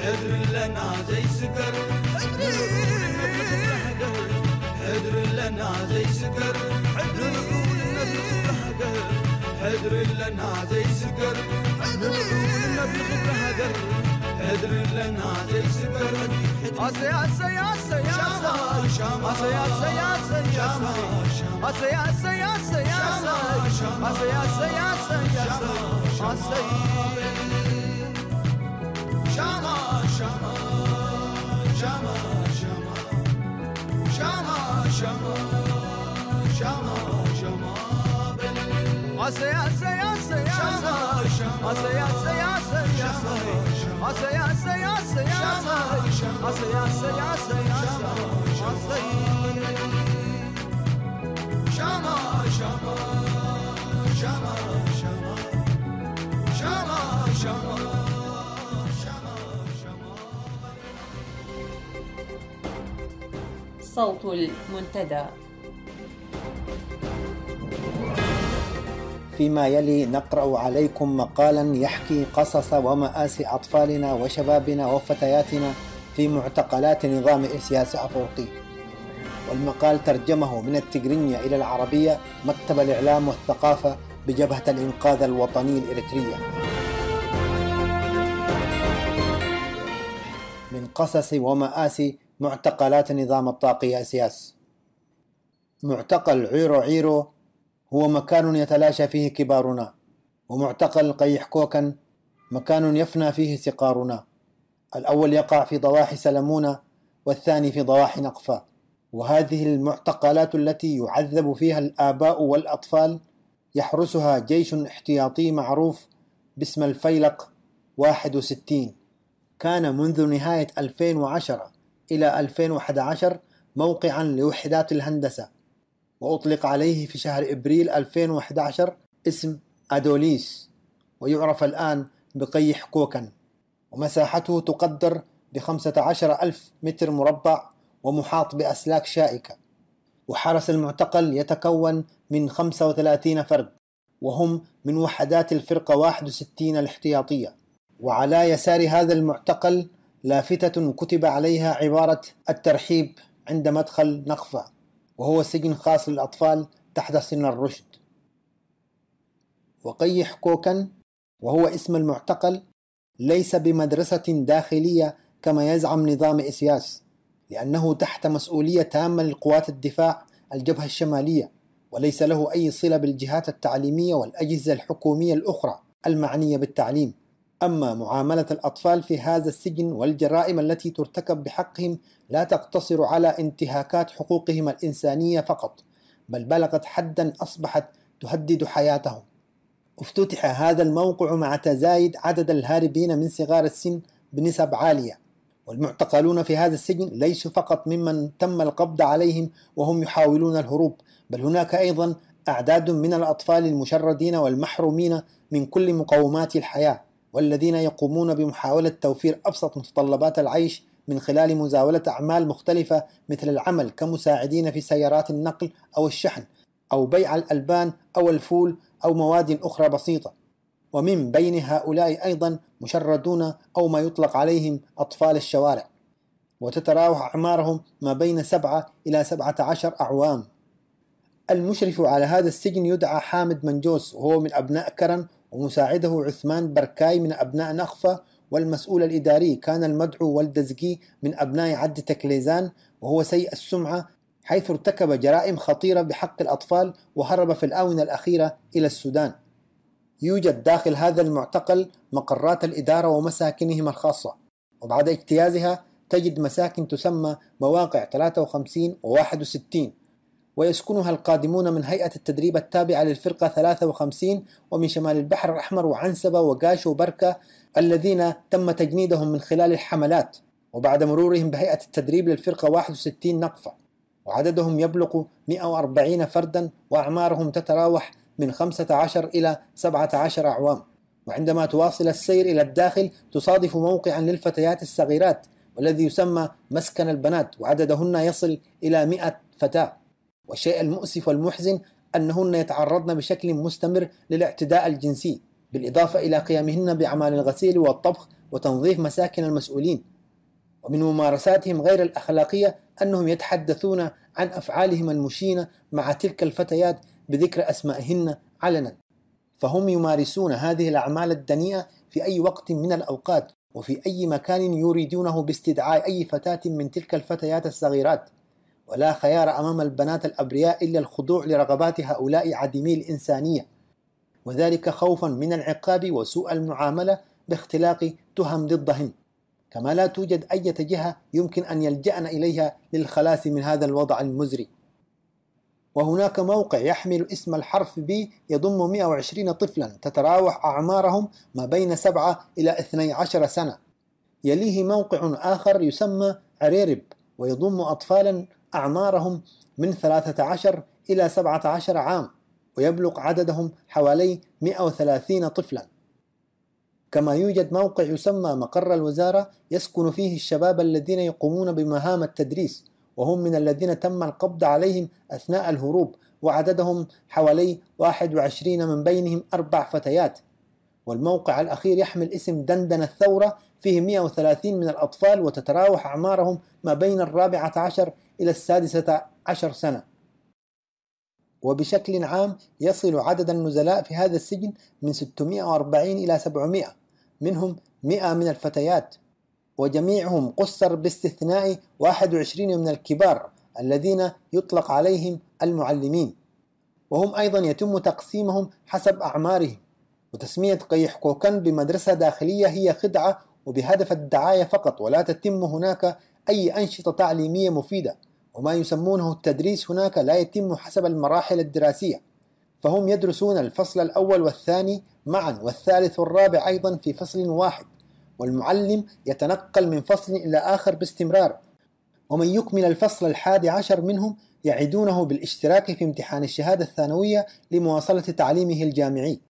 حدر لنا زي سكر حدر لنا زي سكر نلعو لنا الخبرة قر حدر لنا زي سكر نلعو لنا الخبرة قر حدر لنا زي سكر شما شما شما شما شما شما شما. صوت المنتدى. فيما يلي نقرأ عليكم مقالا يحكي قصص ومآسي أطفالنا وشبابنا وفتياتنا في معتقلات نظام إسياس أفورقي. والمقال ترجمه من التجرينية إلى العربية مكتب الإعلام والثقافة بجبهة الإنقاذ الوطني الإريترية. من قصص ومآسي معتقلات نظام الطاغية إسياس. معتقل عيرو عيرو هو مكان يتلاشى فيه كبارنا، ومعتقل قيح كوكن مكان يفنى فيه سقارنا. الأول يقع في ضواحي سلمونة والثاني في ضواحي نقفة. وهذه المعتقلات التي يعذب فيها الآباء والأطفال يحرسها جيش احتياطي معروف باسم الفيلق 61. كان منذ نهاية 2010 إلى 2011 موقعا لوحدات الهندسة، وأطلق عليه في شهر إبريل 2011 اسم أدوليس، ويعرف الآن بقيح كوكن. ومساحته تقدر ب15,000 متر مربع ومحاط بأسلاك شائكة. وحرس المعتقل يتكون من 35 فرد، وهم من وحدات الفرقة 61 الاحتياطية. وعلى يسار هذا المعتقل لافتة كتب عليها عبارة الترحيب عند مدخل نقفة، وهو سجن خاص للأطفال تحت سن الرشد. وقيح كوكن وهو اسم المعتقل ليس بمدرسة داخلية كما يزعم نظام إسياس، لأنه تحت مسؤولية تامة للقوات الدفاع الجبهة الشمالية، وليس له أي صلة بالجهات التعليمية والأجهزة الحكومية الأخرى المعنية بالتعليم. أما معاملة الأطفال في هذا السجن والجرائم التي ترتكب بحقهم لا تقتصر على انتهاكات حقوقهم الإنسانية فقط، بل بلغت حدا أصبحت تهدد حياتهم. افتتح هذا الموقع مع تزايد عدد الهاربين من صغار السن بنسب عالية. والمعتقلون في هذا السجن ليسوا فقط ممن تم القبض عليهم وهم يحاولون الهروب، بل هناك أيضا أعداد من الأطفال المشردين والمحرومين من كل مقومات الحياة، والذين يقومون بمحاولة توفير أبسط متطلبات العيش من خلال مزاولة أعمال مختلفة مثل العمل كمساعدين في سيارات النقل أو الشحن، أو بيع الألبان أو الفول أو مواد أخرى بسيطة. ومن بين هؤلاء أيضا مشردون أو ما يطلق عليهم أطفال الشوارع، وتتراوح أعمارهم ما بين 7 إلى 17 أعوام. المشرف على هذا السجن يدعى حامد منجوس، وهو من أبناء كرن، ومساعده عثمان بركاي من أبناء نقفة، والمسؤول الإداري كان المدعو والدزقي من أبناء عد تكليزان، وهو سيء السمعة حيث ارتكب جرائم خطيرة بحق الأطفال وهرب في الآونة الأخيرة إلى السودان. يوجد داخل هذا المعتقل مقرات الإدارة ومساكنهم الخاصة، وبعد اجتيازها تجد مساكن تسمى مواقع 53 و61، ويسكنها القادمون من هيئة التدريب التابعة للفرقة 53 ومن شمال البحر الأحمر وعنسبة وقاش وبركة، الذين تم تجنيدهم من خلال الحملات وبعد مرورهم بهيئة التدريب للفرقة 61 نقفة. وعددهم يبلغ 140 فردا، وأعمارهم تتراوح من 15 إلى 17 أعوام. وعندما تواصل السير إلى الداخل تصادف موقعا للفتيات الصغيرات والذي يسمى مسكن البنات، وعددهن يصل إلى 100 فتاة. والشيء المؤسف والمحزن أنهن يتعرضن بشكل مستمر للاعتداء الجنسي، بالإضافة إلى قيامهن بأعمال الغسيل والطبخ وتنظيف مساكن المسؤولين. ومن ممارساتهم غير الأخلاقية أنهم يتحدثون عن أفعالهم المشينة مع تلك الفتيات بذكر أسمائهن علنا، فهم يمارسون هذه الأعمال الدنيئة في أي وقت من الأوقات وفي أي مكان يريدونه باستدعاء أي فتاة من تلك الفتيات الصغيرات. ولا خيار أمام البنات الأبرياء إلا الخضوع لرغبات هؤلاء عديمي الإنسانية، وذلك خوفا من العقاب وسوء المعاملة باختلاق تهم ضدهن، كما لا توجد أي جهة يمكن أن يلجأن إليها للخلاص من هذا الوضع المزري. وهناك موقع يحمل اسم الحرف B يضم 120 طفلا تتراوح أعمارهم ما بين 7 إلى 12 سنة. يليه موقع آخر يسمى عريرب ويضم أطفالا أعمارهم من 13 إلى 17 عام، ويبلغ عددهم حوالي 130 طفلا. كما يوجد موقع يسمى مقر الوزارة يسكن فيه الشباب الذين يقومون بمهام التدريس، وهم من الذين تم القبض عليهم أثناء الهروب، وعددهم حوالي 21 من بينهم 4 فتيات. والموقع الأخير يحمل اسم دندن الثورة، فيه 130 من الأطفال، وتتراوح أعمارهم ما بين 14 إلى 16 سنة. وبشكل عام يصل عدد النزلاء في هذا السجن من 640 إلى 700، منهم 100 من الفتيات، وجميعهم قُصّر باستثناء 21 من الكبار الذين يطلق عليهم المعلمين، وهم أيضا يتم تقسيمهم حسب أعمارهم. وتسمية قيح كوكن بمدرسة داخلية هي خدعة وبهدف الدعاية فقط، ولا تتم هناك أي أنشطة تعليمية مفيدة، وما يسمونه التدريس هناك لا يتم حسب المراحل الدراسية، فهم يدرسون الفصل الأول والثاني معا، والثالث والرابع أيضا في فصل واحد، والمعلم يتنقل من فصل إلى آخر باستمرار، ومن يكمل الفصل 11 منهم يعيدونه بالاشتراك في امتحان الشهادة الثانوية لمواصلة تعليمه الجامعي.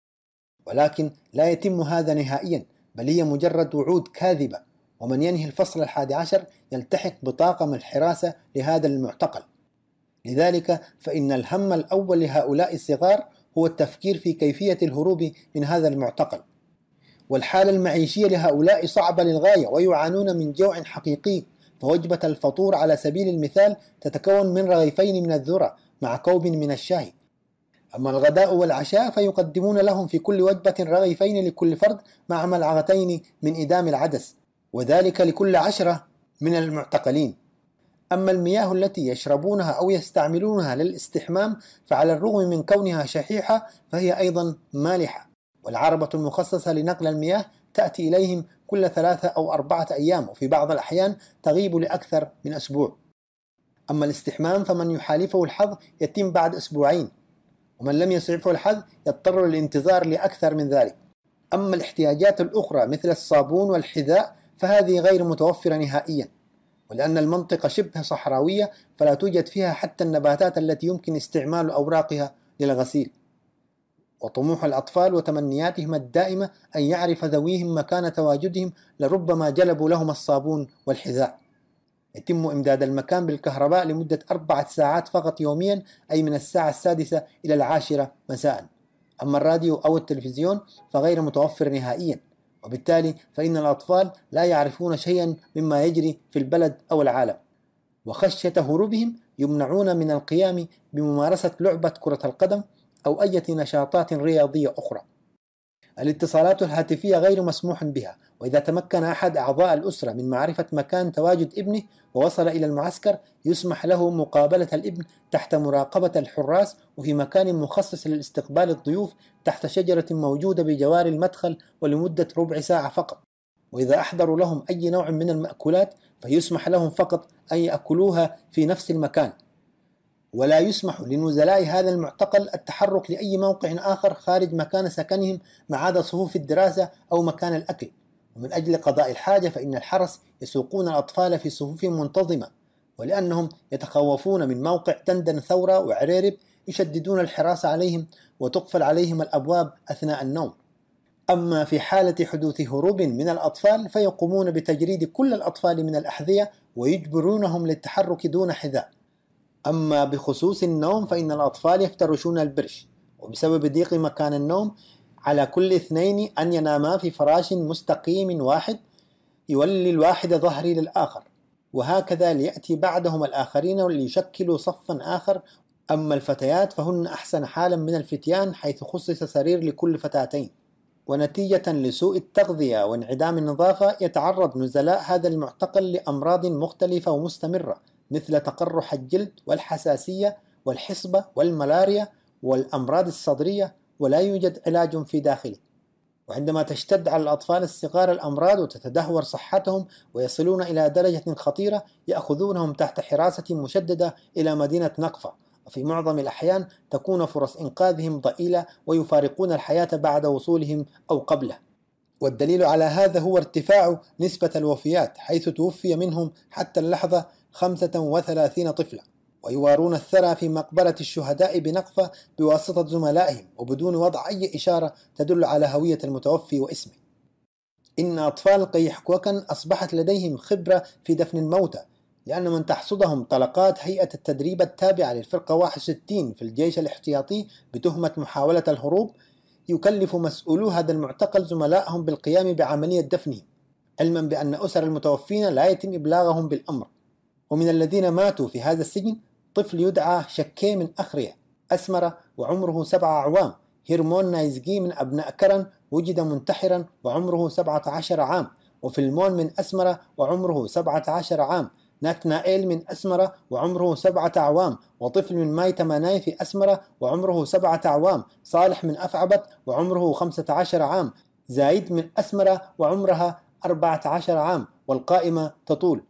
ولكن لا يتم هذا نهائيا، بل هي مجرد وعود كاذبة. ومن ينهي الفصل 11 يلتحق بطاقم الحراسة لهذا المعتقل. لذلك فإن الهم الأول لهؤلاء الصغار هو التفكير في كيفية الهروب من هذا المعتقل. والحالة المعيشية لهؤلاء صعبة للغاية، ويعانون من جوع حقيقي، فوجبة الفطور على سبيل المثال تتكون من رغيفين من الذرة مع كوب من الشاي. أما الغداء والعشاء فيقدمون لهم في كل وجبة رغيفين لكل فرد مع ملعقتين من إدام العدس، وذلك لكل 10 من المعتقلين. أما المياه التي يشربونها أو يستعملونها للاستحمام فعلى الرغم من كونها شحيحة فهي أيضا مالحة، والعربة المخصصة لنقل المياه تأتي إليهم كل 3 أو 4 أيام، وفي بعض الأحيان تغيب لأكثر من أسبوع. أما الاستحمام فمن يحالفه الحظ يتم بعد 2 أسبوع، ومن لم يسعفه الحظ يضطر للانتظار لأكثر من ذلك. أما الاحتياجات الأخرى مثل الصابون والحذاء فهذه غير متوفرة نهائيا، ولأن المنطقة شبه صحراوية فلا توجد فيها حتى النباتات التي يمكن استعمال أوراقها للغسيل. وطموح الأطفال وتمنياتهم الدائمة أن يعرف ذويهم مكان تواجدهم، لربما جلبوا لهم الصابون والحذاء. يتم إمداد المكان بالكهرباء لمدة 4 ساعات فقط يوميا، أي من الساعة 6 إلى 10 مساء. أما الراديو أو التلفزيون فغير متوفر نهائيا، وبالتالي فإن الأطفال لا يعرفون شيئا مما يجري في البلد أو العالم. وخشية هروبهم يمنعون من القيام بممارسة لعبة كرة القدم أو أي نشاطات رياضية أخرى. الاتصالات الهاتفية غير مسموح بها، وإذا تمكن أحد أعضاء الأسرة من معرفة مكان تواجد ابنه ووصل إلى المعسكر يسمح له مقابلة الابن تحت مراقبة الحراس، وفي مكان مخصص لاستقبال الضيوف تحت شجرة موجودة بجوار المدخل، ولمدة ربع ساعة فقط. وإذا أحضروا لهم أي نوع من المأكولات فيسمح لهم فقط أن يأكلوها في نفس المكان، ولا يسمح لنزلاء هذا المعتقل التحرك لأي موقع آخر خارج مكان سكنهم ما عدا صفوف الدراسة أو مكان الأكل. ومن أجل قضاء الحاجة فإن الحرس يسوقون الأطفال في صفوف منتظمة، ولأنهم يتخوفون من موقع دندن ثورة وعريرب يشددون الحراسة عليهم وتقفل عليهم الأبواب أثناء النوم. أما في حالة حدوث هروب من الأطفال فيقومون بتجريد كل الأطفال من الأحذية ويجبرونهم للتحرك دون حذاء. أما بخصوص النوم فإن الأطفال يفترشون البرش، وبسبب ضيق مكان النوم على كل 2 أن يناما في فراش مستقيم واحد يولي الواحد ظهري للآخر، وهكذا ليأتي بعدهم الآخرين ليشكلوا صفا آخر. أما الفتيات فهن أحسن حالا من الفتيان، حيث خصص سرير لكل فتاتين. ونتيجة لسوء التغذية وانعدام النظافة يتعرض نزلاء هذا المعتقل لأمراض مختلفة ومستمرة، مثل تقرح الجلد والحساسية والحصبة والملاريا والأمراض الصدرية، ولا يوجد علاج في داخله. وعندما تشتد على الأطفال الصغار الأمراض وتتدهور صحتهم ويصلون إلى درجة خطيرة يأخذونهم تحت حراسة مشددة إلى مدينة نقفة، وفي معظم الأحيان تكون فرص إنقاذهم ضئيلة ويفارقون الحياة بعد وصولهم أو قبله. والدليل على هذا هو ارتفاع نسبة الوفيات، حيث توفي منهم حتى اللحظة 35 طفلا. ويوارون الثرى في مقبرة الشهداء بنقفة بواسطة زملائهم وبدون وضع أي إشارة تدل على هوية المتوفي واسمه. إن أطفال قيحكوكن أصبحت لديهم خبرة في دفن الموتى، لأن من تحصدهم طلقات هيئة التدريب التابعة للفرقة 61 في الجيش الاحتياطي بتهمة محاولة الهروب يكلف مسؤولو هذا المعتقل زملائهم بالقيام بعملية دفنهم، علما بأن أسر المتوفين لا يتم إبلاغهم بالأمر. ومن الذين ماتوا في هذا السجن طفل يدعى شكي من أخرية أسمر وعمره 7 أعوام، هيرمون نايزجي من أبناء كرن وجد منتحرا وعمره 17 عام، وفيلمون من أسمرة وعمره 17 عام، ناتنائيل من أسمرة وعمره 7 أعوام، وطفل من ماي تماناي في أسمرة وعمره 7 أعوام، صالح من أفعبت وعمره 15 عام، زايد من أسمرة وعمرها 14 عام، والقائمة تطول.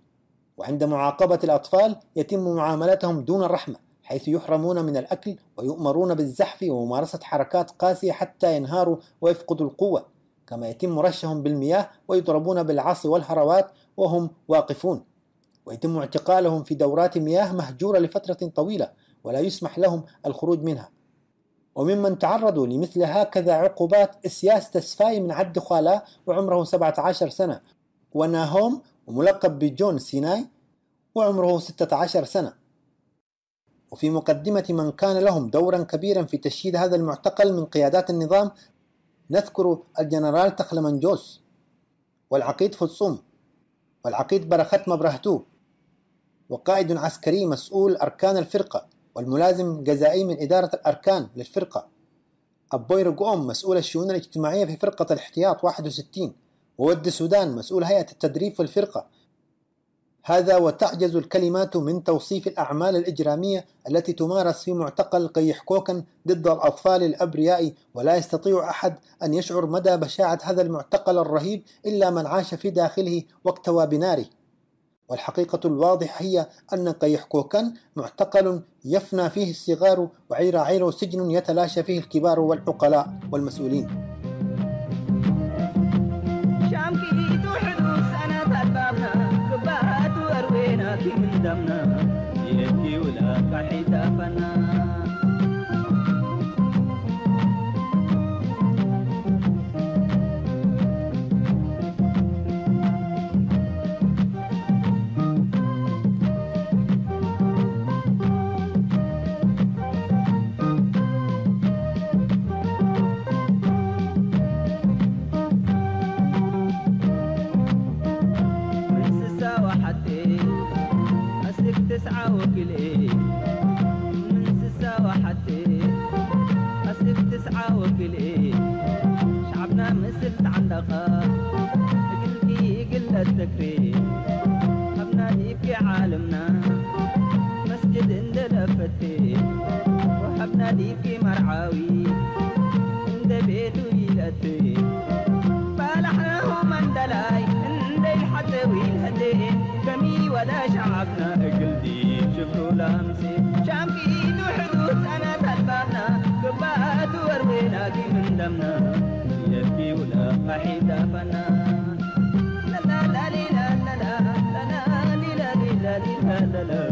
وعند معاقبة الأطفال يتم معاملتهم دون الرحمة، حيث يحرمون من الأكل ويؤمرون بالزحف وممارسة حركات قاسية حتى ينهاروا ويفقدوا القوة، كما يتم رشهم بالمياه ويضربون بالعصي والهروات وهم واقفون، ويتم اعتقالهم في دورات مياه مهجورة لفترة طويلة ولا يسمح لهم الخروج منها. وممن تعرضوا لمثل هكذا عقوبات إسياس تسفاي من عد خوالا وعمره 17 سنة، وناهوم وملقب بجون سيناي وعمره 16 سنة. وفي مقدمة من كان لهم دورا كبيرا في تشييد هذا المعتقل من قيادات النظام نذكر الجنرال تخلمنجوس والعقيد فتصوم والعقيد برخت مبرهتو وقائد عسكري مسؤول أركان الفرقة، والملازم جزائي من إدارة الأركان للفرقة، أبوي رقوم مسؤول الشؤون الاجتماعية في فرقة الاحتياط 61، وود السودان مسؤول هيئة التدريب في الفرقة. هذا وتعجز الكلمات من توصيف الأعمال الإجرامية التي تمارس في معتقل قيحكوكن ضد الأطفال الأبرياء، ولا يستطيع أحد أن يشعر مدى بشاعة هذا المعتقل الرهيب إلا من عاش في داخله واكتوى بناره. والحقيقة الواضحة هي أن قيحكوكن معتقل يفنى فيه الصغار وعير سجن يتلاشى فيه الكبار والعقلاء والمسؤولين. شامكي توحدو سنة البابنا كبات وأروينا كي من دمنا يبكي ولا قحيتا فنا تسعة وكلي من 6 وحتى أصلك 9 وكلي شعبنا مثل عندقة قلبي قل التكريم حبنا ليك عالمنا مسجد عند لفتي وحبنا ليك مرعاوي عند بيته يلتي فلحناه من دلاي عند الحتوي الهدين كمي ولا شعبنا قلبي شكروا لامسي شامكي وحدود أنا تلبابنا قبات ورويناكي من دمنا يبكي ولا قحيدا فنا لا لا لا لا لا لا لا لا لا لا لا لا لا لا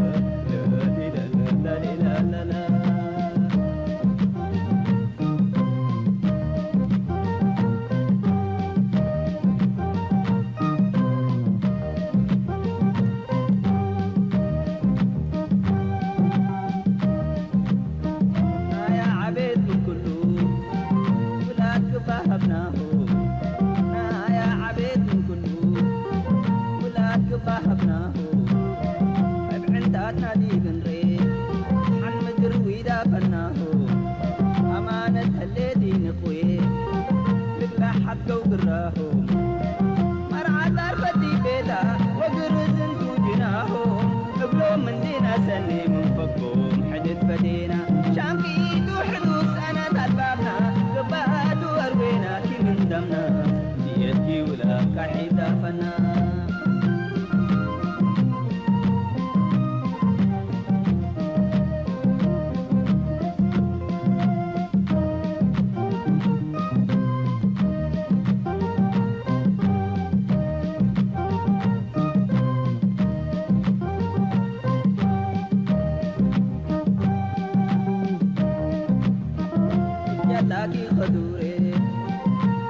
لاقي خدوري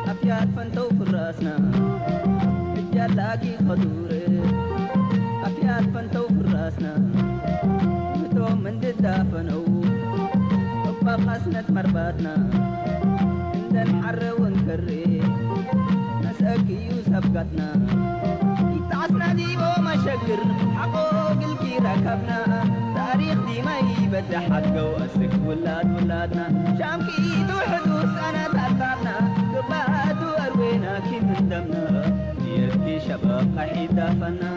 أبيات فنتو في الراسنا رجال لاقي خدوري أبيات فنتو في الراسنا متو من ددافنو أبقى قسنة مرباتنا عندن حر ونكري نسأك يوسف قتنا يتعسنا ديبو مشكر حقوق الكي ركبنا تاريخ دي ما يبدأ حقه وأسك ولادنا شامكي حدوث أنا تأثرنا قبات وأروينا كي من دمنا يبكي شباب قحيد دافنا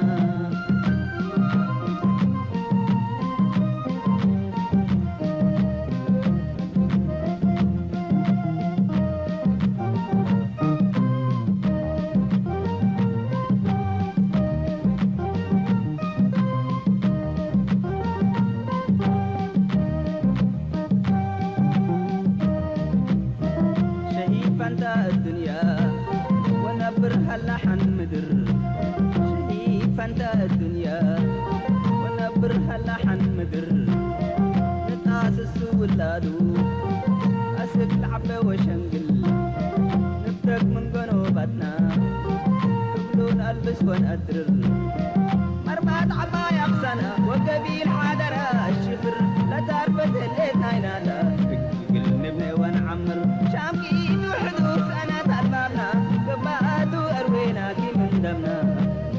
اللحن مدر شهيد فانتا الدنيا ونبرها اللحن مدر نتاسس ولادو أسك العبة وشنقل نبتك من قنوبتنا قبلون ألبس ونأدرر مربات عبايا بسنة وقبيل حادرة الشفر لا تعرفت الليتنا ينالا قل نبني ونعمر شامكي وحدوث أنا تأثرنا قبات وأروينا كي من دمنا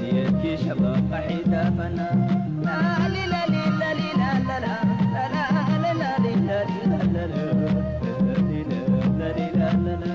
يبكي شباب قحيد دافنا لا لي لا لي لا لي لا لا لا لا لا لا لي لا لي لا لا لا لا لا لا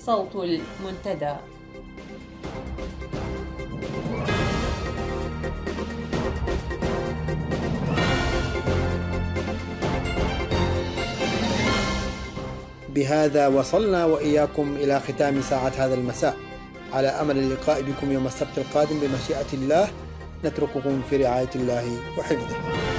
صوت المنتدى. بهذا وصلنا وإياكم إلى ختام ساعة هذا المساء، على أمل اللقاء بكم يوم السبت القادم بمشيئة الله. نترككم في رعاية الله وحفظه.